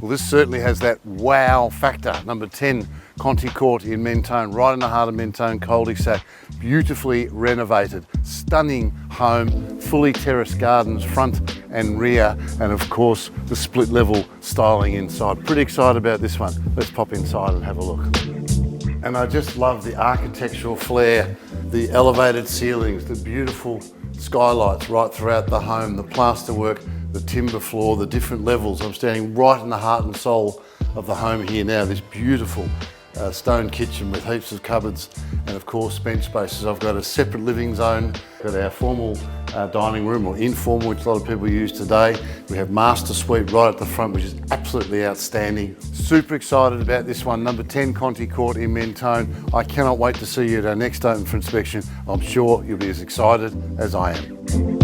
Well, this certainly has that wow factor. Number 10, Conti Court in Mentone, right in the heart of Mentone cul-de-sac. Beautifully renovated, stunning home, fully terraced gardens, front and rear, and of course, the split level styling inside. Pretty excited about this one. Let's pop inside and have a look. And I just love the architectural flair, the elevated ceilings, the beautiful skylights right throughout the home, the plasterwork, the timber floor, the different levels. I'm standing right in the heart and soul of the home here now, this beautiful stone kitchen with heaps of cupboards and of course bench spaces. I've got a separate living zone, got our formal dining room, or informal, which a lot of people use today. We have master suite right at the front, which is absolutely outstanding. Super excited about this one, number 10 Conti Court in Mentone. I cannot wait to see you at our next open for inspection. I'm sure you'll be as excited as I am.